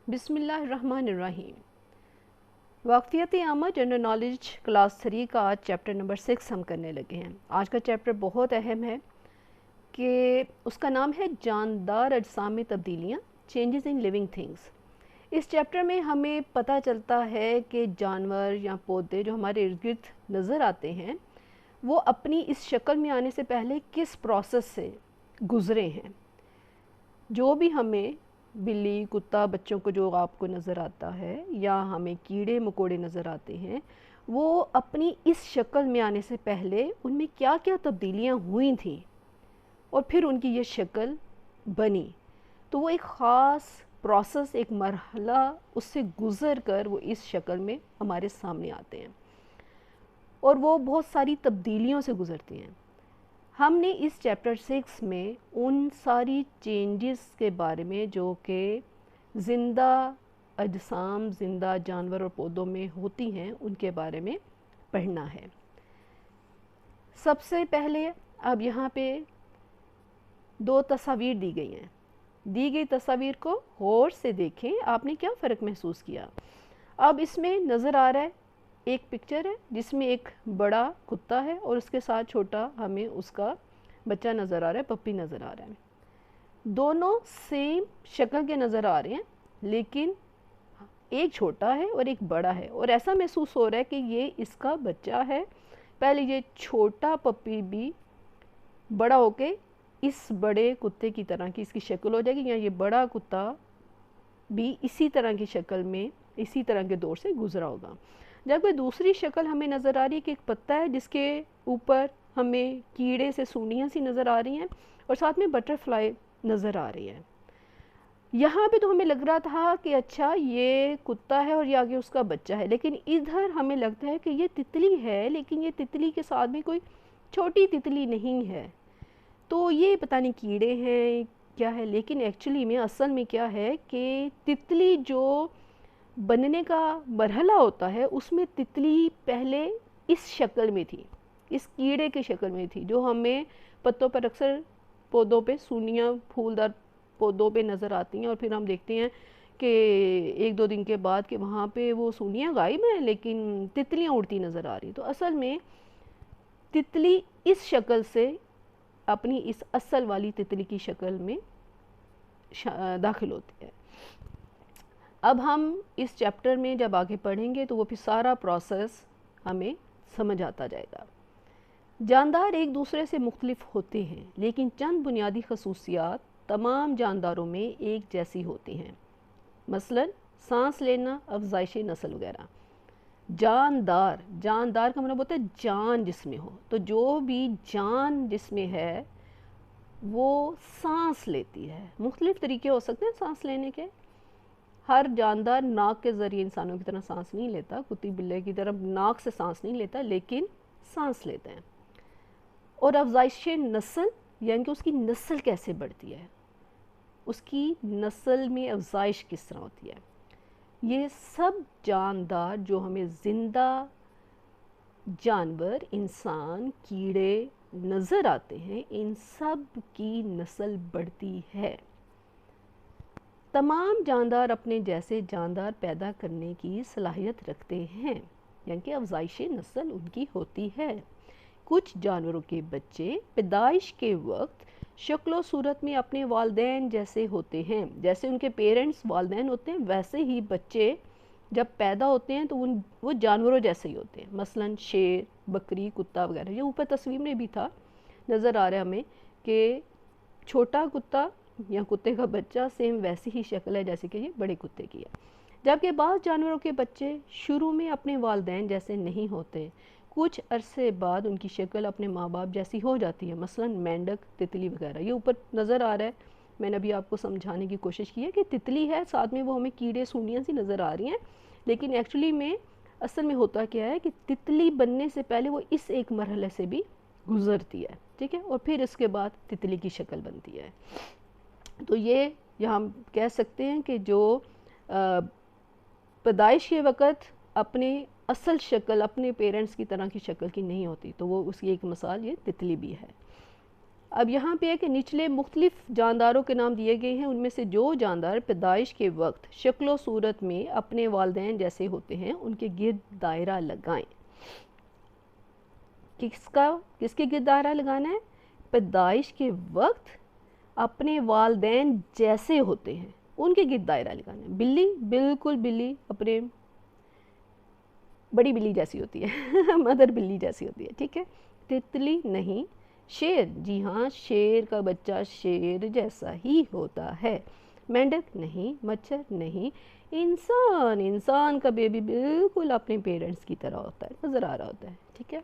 बिस्मिल्लाहिर्रहमानिर्रहीम। वाक़फ़ियत आमा general knowledge class 3 का आज चैप्टर नंबर 6 हम करने लगे हैं। आज का चैप्टर बहुत अहम है कि उसका नाम है जानदार अजसाम में तब्दीलियाँ, चेंजेस इन लिविंग थिंग्स। इस चैप्टर में हमें पता चलता है कि जानवर या पौधे जो हमारे इर्द गिर्द नज़र आते हैं वो अपनी इस शक्ल में आने से पहले किस प्रोसेस से गुज़रे हैं। जो भी हमें बिल्ली, कुत्ता, बच्चों को जो आपको नज़र आता है या हमें कीड़े मकोड़े नज़र आते हैं, वो अपनी इस शक्ल में आने से पहले उनमें क्या क्या तब्दीलियाँ हुई थी और फिर उनकी ये शक्ल बनी। तो वो एक ख़ास प्रोसेस, एक मरहला उससे गुज़र कर वो इस शक्ल में हमारे सामने आते हैं और वो बहुत सारी तब्दीलियों से गुज़रती हैं। हमने इस चैप्टर 6 में उन सारी चेंजेस के बारे में जो कि ज़िंदा अजसाम, ज़िंदा जानवर और पौधों में होती हैं, उनके बारे में पढ़ना है। सबसे पहले अब यहाँ पे दो तस्वीर दी गई हैं। दी गई तस्वीर को गौर से देखें, आपने क्या फ़र्क महसूस किया। अब इसमें नज़र आ रहा है एक पिक्चर है जिसमें एक बड़ा कुत्ता है और उसके साथ छोटा हमें उसका बच्चा नज़र आ रहा है, पप्पी नज़र आ रहा है। दोनों सेम शक्ल के नज़र आ रहे हैं, लेकिन एक छोटा है और एक बड़ा है और ऐसा महसूस हो रहा है कि ये इसका बच्चा है। पहले ये छोटा पप्पी भी बड़ा होके इस बड़े कुत्ते की तरह की इसकी शक्ल हो जाएगी, या ये बड़ा कुत्ता भी इसी तरह की शक्ल में, इसी तरह के दौर से गुजरा होगा। जबकि दूसरी शक्ल हमें नज़र आ रही है कि एक पत्ता है जिसके ऊपर हमें कीड़े से सूंडियाँ सी नज़र आ रही हैं और साथ में बटरफ्लाई नज़र आ रही है। यहाँ पे तो हमें लग रहा था कि अच्छा ये कुत्ता है और ये आगे उसका बच्चा है, लेकिन इधर हमें लगता है कि ये तितली है, लेकिन ये तितली के साथ में कोई छोटी तितली नहीं है। तो ये पता नहीं कीड़े हैं क्या है, लेकिन एक्चुअली में असल में क्या है कि तितली जो बनने का मरहला होता है उसमें तितली पहले इस शक्ल में थी, इस कीड़े की शक्ल में थी, जो हमें पत्तों पर अक्सर पौधों पे सूनियाँ फूलदार पौधों पे नज़र आती हैं और फिर हम देखते हैं कि एक दो दिन के बाद कि वहाँ पे वो सूनियाँ गायब हैं लेकिन तितलियाँ उड़ती नज़र आ रही। तो असल में तितली इस शक्ल से अपनी इस असल वाली तितली की शक्ल में दाखिल होती है। अब हम इस चैप्टर में जब आगे पढ़ेंगे तो वो फिर सारा प्रोसेस हमें समझ आता जाएगा। जानदार एक दूसरे से मुख्तलिफ होते हैं, लेकिन चंद बुनियादी खसूसियात तमाम जानदारों में एक जैसी होती हैं। मसलन सांस लेना, अफजाइश नस्ल वगैरह। जानदार, जानदार का मतलब होता है जान जिसमें हो। तो जो भी जान जिसमें है वो सांस लेती है। मुख्तलिफ तरीके हो सकते हैं सांस लेने के। हर जानदार नाक के ज़रिए इंसानों की तरह सांस नहीं लेता, कुत्ती बिल्ले की तरह नाक से सांस नहीं लेता, लेकिन सांस लेते हैं। और अफजाइश नस्ल यानी कि उसकी नस्ल कैसे बढ़ती है, उसकी नस्ल में अफजाइश किस तरह होती है। ये सब जानदार जो हमें ज़िंदा जानवर, इंसान, कीड़े नज़र आते हैं, इन सब की नस्ल बढ़ती है। तमाम जानदार अपने जैसे जानदार पैदा करने की सलाहियत रखते हैं, यानी कि अफजाइश नस्ल उनकी होती है। कुछ जानवरों के बच्चे पैदाइश के वक्त शक्ल सूरत में अपने वालिदैन जैसे होते हैं। जैसे उनके पेरेंट्स वालिदैन होते हैं, वैसे ही बच्चे जब पैदा होते हैं तो वो जानवरों जैसे ही होते हैं। मसलन शेर, बकरी, कुत्ता वगैरह। ये ऊपर तस्वीर में भी था, नज़र आ रहा है हमें कि छोटा कुत्ता या कुत्ते का बच्चा सेम वैसी ही शक्ल है जैसे कि ये बड़े कुत्ते की है। जबकि बाज़ जानवरों के बच्चे शुरू में अपने वालिदैन जैसे नहीं होते, कुछ अरसे बाद उनकी शक्ल अपने माँ बाप जैसी हो जाती है। मसलन मेंढक, तितली वगैरह। ये ऊपर नज़र आ रहा है, मैंने अभी आपको समझाने की कोशिश की है कि तितली है, साथ में वो हमें कीड़े सूंडियाँ सी नज़र आ रही हैं, लेकिन एक्चुअली में असल में होता क्या है कि तितली बनने से पहले वो इस एक मरहले से भी गुज़रती है, ठीक है, और फिर इसके बाद तितली की शक्ल बनती है। तो ये यहाँ हम कह सकते हैं कि जो पैदाइश के वक़्त अपने असल शक्ल अपने पेरेंट्स की तरह की शक्ल की नहीं होती, तो वो उसकी एक मिसाल ये तितली भी है। اب یہاں پہ ہے کہ نچلے مختلف جانداروں کے نام دیے گئے ہیں، ان میں سے جو جاندار پیدائش کے وقت شکل و صورت میں اپنے والدین جیسے ہوتے ہیں ان کے گرد دائرہ لگائیں۔ کس کے گرد دائرہ لگانا ہے؟ پیدائش کے وقت اپنے والدین جیسے ہوتے ہیں ان کے گرد دائرہ لگانا ہے۔ بلی، بالکل بلی اپنے بڑی بلی جیسی ہوتی ہے مدر بلی جیسی ہوتی ہے، ٹھیک ہے۔ تتلی نہیں، شیر، جی ہاں شیر کا بچہ شیر جیسا ہی ہوتا ہے۔ مینڈک نہیں، مچھر نہیں، انسان کا بیبی بالکل اپنے پیرنٹس کی طرح ہوتا ہے، نظر آ رہا ہوتا ہے، ٹھیک ہے۔